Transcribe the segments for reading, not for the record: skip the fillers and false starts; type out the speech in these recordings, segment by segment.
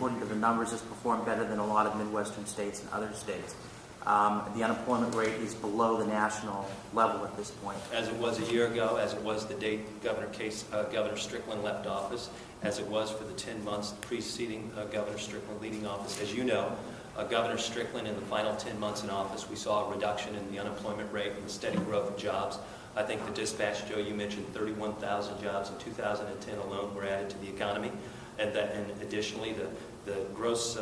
according to the numbers, has performed better than a lot of Midwestern states and other states. The unemployment rate is below the national level at this point. As it was a year ago, as it was the date Governor Strickland left office, as it was for the 10 months preceding Governor Strickland leaving office. As you know, Governor Strickland, in the final 10 months in office, we saw a reduction in the unemployment rate and the steady growth of jobs. I think the dispatch, Joe, you mentioned 31,000 jobs in 2010 alone were added to the economy. And additionally, the gross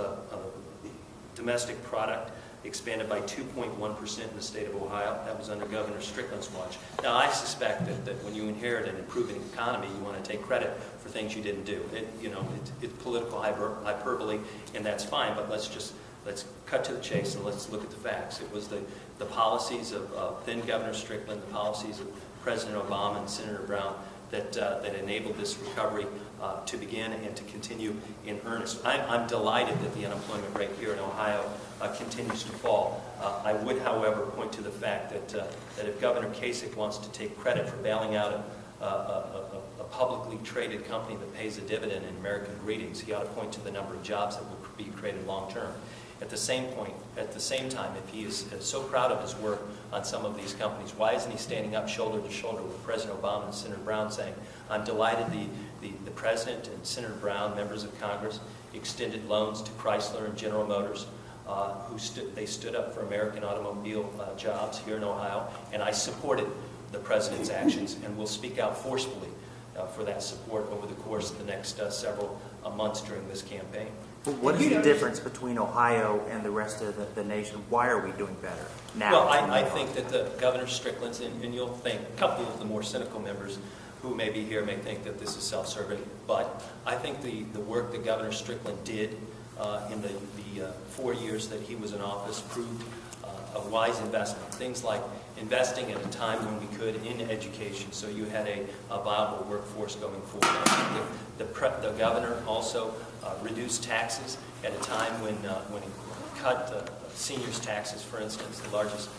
domestic product expanded by 2.1% in the state of Ohio. That was under Governor Strickland's watch. Now, I suspect that when you inherit an improving economy, you want to take credit for things you didn't do. It's political hyperbole, and that's fine, but let's cut to the chase and let's look at the facts. It was the policies of then Governor Strickland, the policies of President Obama and Senator Brown that enabled this recovery to begin and to continue in earnest. I'm delighted that the unemployment rate here in Ohio continues to fall. I would, however, point to the fact that if Governor Kasich wants to take credit for bailing out a publicly traded company that pays a dividend in American Greetings, he ought to point to the number of jobs that will be created long term. At the same time, if he is so proud of his work on some of these companies, why isn't he standing up shoulder to shoulder with President Obama and Senator Brown saying, I'm delighted the President and Senator Brown, members of Congress, extended loans to Chrysler and General Motors, they stood up for American automobile jobs here in Ohio, and I supported the President's actions and will speak out forcefully for that support over the course of the next several months during this campaign. Well, what is the difference between Ohio and the rest of the nation? Why are we doing better now? Well, I think that the Governor Strickland's, and you'll think, a couple of the more cynical members who may be here may think that this is self-serving, but I think the work that Governor Strickland did in the 4 years that he was in office proved a wise investment. Things like investing at a time when we could in education, so you had a viable workforce going forward. I think the governor also reduced taxes at a time when he cut seniors' taxes, for instance, the largest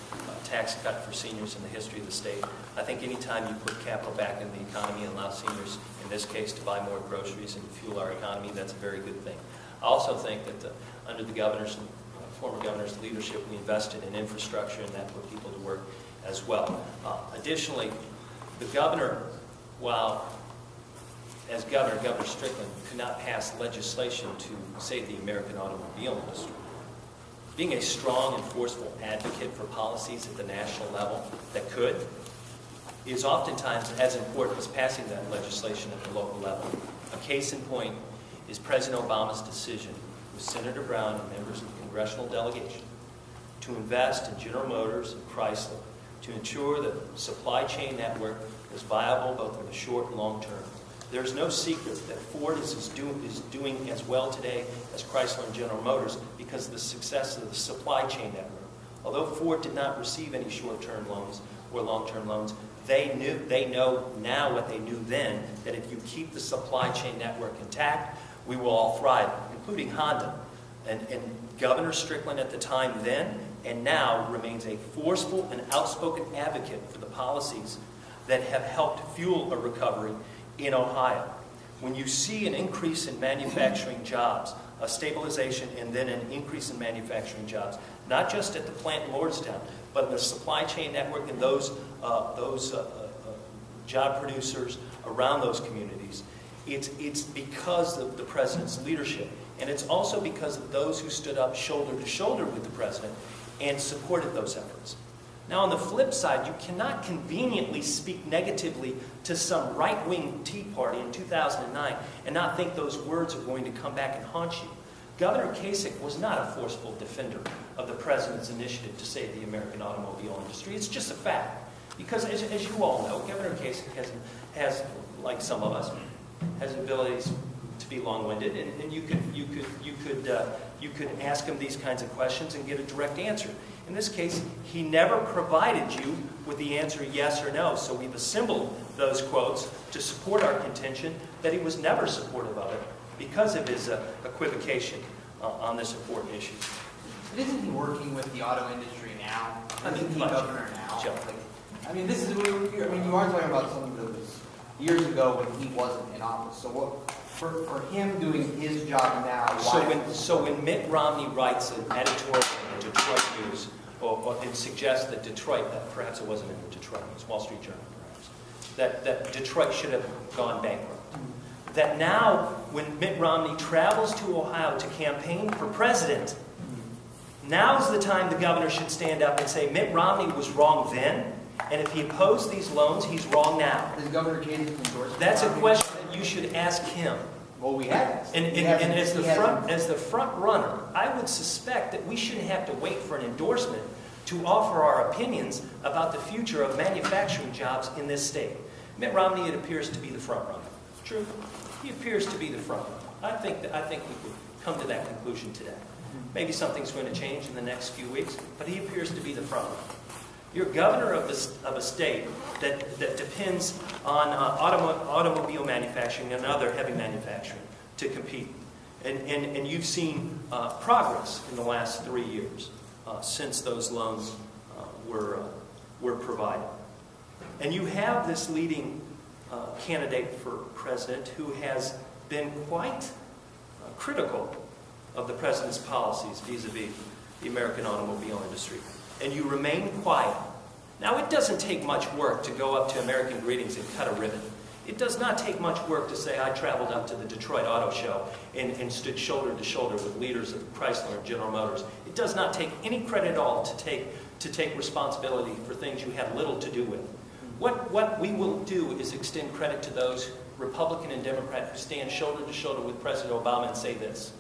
tax cut for seniors in the history of the state. I think any time you put capital back in the economy and allow seniors, in this case, to buy more groceries and fuel our economy, that's a very good thing. I also think that under the former governor's leadership, we invested in infrastructure, and that put people to work as well. Additionally, the governor, while as Governor Strickland could not pass legislation to save the American automobile industry, being a strong and forceful advocate for policies at the national level that could is oftentimes as important as passing that legislation at the local level. A case in point is President Obama's decision with Senator Brown and members of the congressional delegation to invest in General Motors and Chrysler to ensure that the supply chain network is viable both in the short and long term. There's no secret that Ford is doing as well today as Chrysler and General Motors because of the success of the supply chain network. Although Ford did not receive any short-term loans or long-term loans, they know now what they knew then, that if you keep the supply chain network intact, we will all thrive, including Honda. And Governor Strickland at the time then and now remains a forceful and outspoken advocate for the policies that have helped fuel a recovery in Ohio. When you see an increase in manufacturing jobs, a stabilization and then an increase in manufacturing jobs, not just at the plant in Lordstown, but in the supply chain network and those job producers around those communities, it's because of the President's leadership. And it's also because of those who stood up shoulder to shoulder with the President and supported those efforts. Now, on the flip side, you cannot conveniently speak negatively to some right-wing Tea Party in 2009 and not think those words are going to come back and haunt you. Governor Kasich was not a forceful defender of the President's initiative to save the American automobile industry. It's just a fact. Because, as you all know, Governor Kasich has, like some of us, has abilities to be long-winded, and you could ask him these kinds of questions and get a direct answer. In this case, he never provided you with the answer yes or no, so we've assembled those quotes to support our contention that he was never supportive of it because of his equivocation on this important issue. But isn't he working with the auto industry now? Isn't he governor now? Joe. You are talking about something that was years ago when he wasn't in office. So For him doing his job now, So when Mitt Romney writes an editorial in the Detroit News, or it suggests that Detroit, perhaps it wasn't in the Detroit News, Wall Street Journal perhaps, that Detroit should have gone bankrupt. That now, when Mitt Romney travels to Ohio to campaign for president, now's the time the governor should stand up and say, Mitt Romney was wrong then, and if he opposed these loans, he's wrong now. Is Governor Kasich endorsing? That's a question that you should ask him. Well, we have. And as the front runner, I would suspect that we shouldn't have to wait for an endorsement to offer our opinions about the future of manufacturing jobs in this state. Mitt Romney, it appears to be the front runner. It's true. He appears to be the front runner. I think we could come to that conclusion today. Maybe something's going to change in the next few weeks, but he appears to be the front runner. You're governor of a state that depends on automobile manufacturing and other heavy manufacturing to compete. And you've seen progress in the last 3 years since those loans were provided. And you have this leading candidate for president who has been quite critical of the president's policies vis-a-vis the American automobile industry. And you remain quiet. Now, it doesn't take much work to go up to American Greetings and cut a ribbon. It does not take much work to say, I traveled up to the Detroit Auto Show and stood shoulder to shoulder with leaders of Chrysler and General Motors. It does not take any credit at all to take responsibility for things you have little to do with. What we will do is extend credit to those Republican and Democrat who stand shoulder to shoulder with President Obama and say this.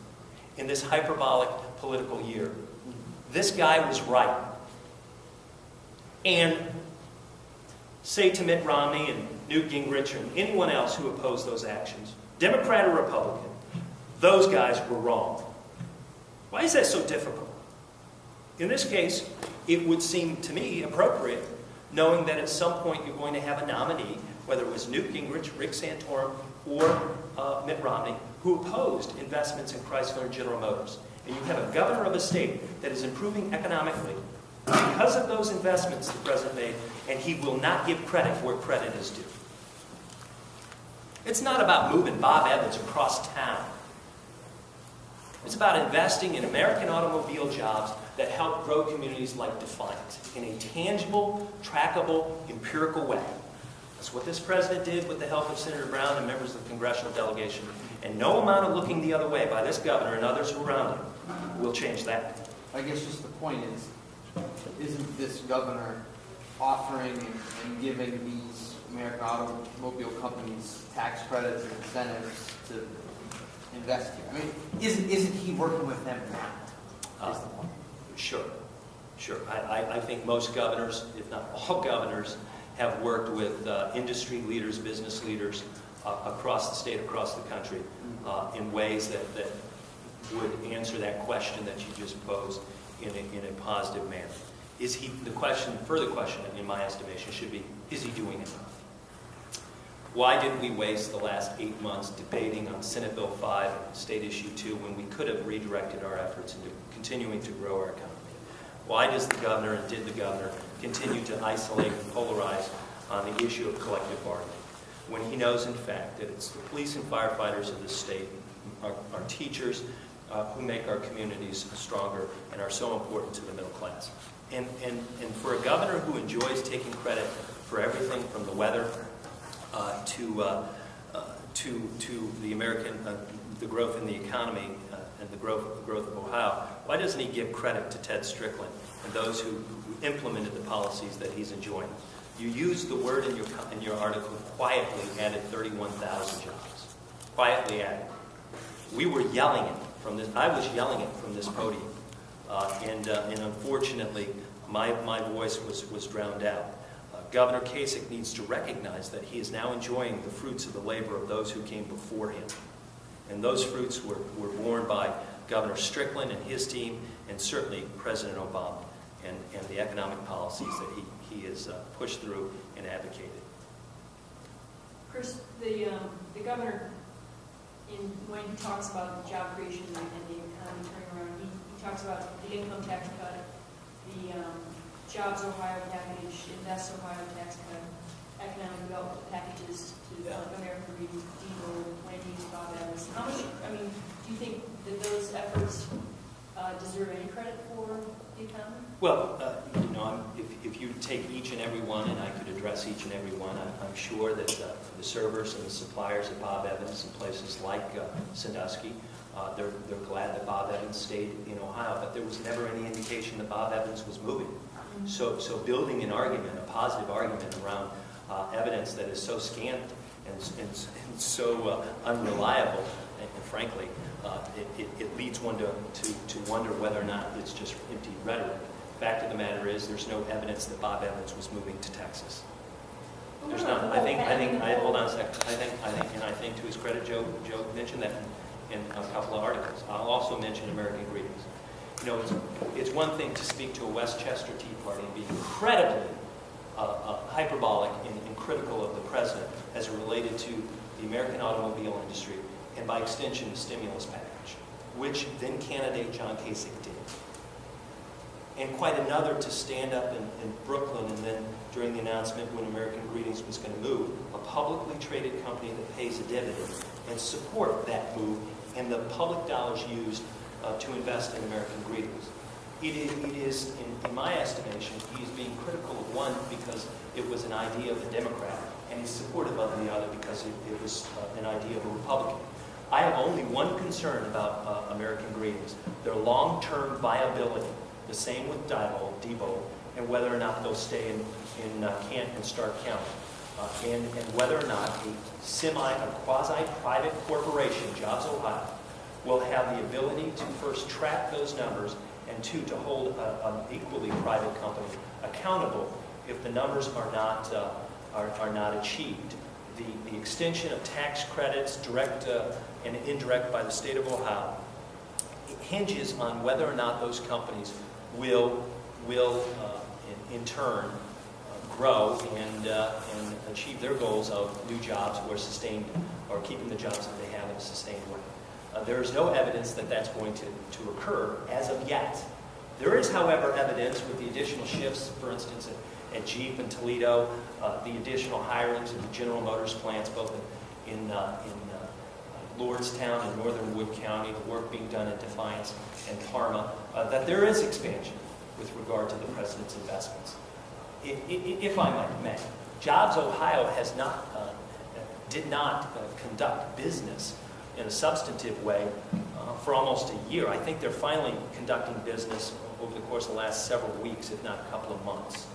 In this hyperbolic political year, this guy was right. And say to Mitt Romney and Newt Gingrich and anyone else who opposed those actions, Democrat or Republican, those guys were wrong. Why is that so difficult? In this case, it would seem to me appropriate, knowing that at some point you're going to have a nominee, whether it was Newt Gingrich, Rick Santorum, or Mitt Romney, who opposed investments in Chrysler and General Motors. And you have a governor of a state that is improving economically because of those investments the president made, and he will not give credit where credit is due. It's not about moving Bob Evans across town. It's about investing in American automobile jobs that help grow communities like Defiant in a tangible, trackable, empirical way. That's what this president did with the help of Senator Brown and members of the congressional delegation. And no amount of looking the other way by this governor and others who are around him will change that. I guess just the point is, isn't this governor offering and giving these American automobile companies tax credits and incentives to invest here? I mean, isn't he working with them now? Is the point. Sure. I think most governors, if not all governors, have worked with industry leaders, business leaders across the state, across the country, in ways that would answer that question that you just posed in a positive manner. Is he, further question in my estimation should be, is he doing enough? Why did we waste the last 8 months debating on Senate Bill 5 and State Issue 2 when we could have redirected our efforts into continuing to grow our economy? Why does the governor and did the governor continue to isolate and polarize on the issue of collective bargaining when he knows, in fact, that it's the police and firefighters of this state, our teachers, who make our communities stronger and are so important to the middle class? And for a governor who enjoys taking credit for everything from the weather to the growth in the economy and the growth of Ohio, why doesn't he give credit to Ted Strickland and those who implemented the policies that he's enjoying? You used the word in your article, quietly added 31,000 jobs. Quietly added. We were yelling it from this. I was yelling it from this podium, and unfortunately, my voice was drowned out. Governor Kasich needs to recognize that he is now enjoying the fruits of the labor of those who came before him. And those fruits were borne by Governor Strickland and his team, and certainly President Obama, and the economic policies that he has pushed through and advocated. Chris, the governor, when he talks about job creation and the economy turning around, he talks about the income tax cut, the Jobs Ohio package, Invest Ohio tax cut, economic development packages to Yeah. American Greetings, Depot, Wendy's, Bob Evans. How much, I mean, do you think that those efforts deserve any credit for the economy? Well, if you take each and every one, and I could address each and every one, I'm sure that for the servers and the suppliers at Bob Evans and places like Sandusky, they're glad that Bob Evans stayed in Ohio, but there was never any indication that Bob Evans was moving. So building an argument, a positive argument around evidence that is so scant and so unreliable, and frankly, it leads one to wonder whether or not it's just empty rhetoric. Fact of the matter is, there's no evidence that Bob Evans was moving to Texas. There's none. Hold on a second. I think to his credit, Joe mentioned that in a couple of articles. I'll also mention American Greetings. You know, it's one thing to speak to a Westchester Tea Party and be incredibly hyperbolic and critical of the president as it related to the American automobile industry and by extension the stimulus package, which then candidate John Kasich did. And quite another to stand up in Brooklyn and then during the announcement when American Greetings was going to move, a publicly traded company that pays a dividend, and support that move and the public dollars used to invest in American Greetings. It is, in my estimation, he's being critical of one because it was an idea of a Democrat, and he's supportive of the other because it was an idea of a Republican. I have only one concern about American Greetings, their long-term viability. The same with Depot, and whether or not they'll stay in Kent and Stark County, and whether or not a quasi-private corporation, Jobs Ohio, will have the ability to first track those numbers, and two, to hold an equally private company accountable if the numbers are not achieved. The extension of tax credits, direct and indirect, by the state of Ohio, it hinges on whether or not those companies will in turn grow and achieve their goals of new jobs or keeping the jobs that they have in a sustained way. There is no evidence that that's going to occur as of yet. There is, however, evidence with the additional shifts, for instance, at Jeep and Toledo, the additional hirings at the General Motors plants, both in Lordstown and northern Wood County, the work being done at Defiance and Parma, that there is expansion with regard to the president's investments. If I might, Jobs Ohio did not conduct business in a substantive way for almost a year. I think they're finally conducting business over the course of the last several weeks, if not a couple of months.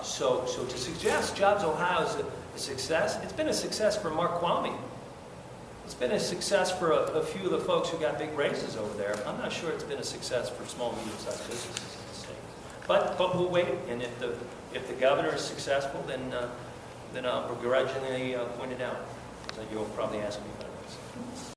So to suggest Jobs Ohio is a success, it's been a success for Mark Kwame. It's been a success for a few of the folks who got big raises over there. I'm not sure it's been a success for small, medium-sized businesses in the state. But we'll wait, and if the governor is successful, then I'll begrudgingly point it out. So you'll probably ask me about it.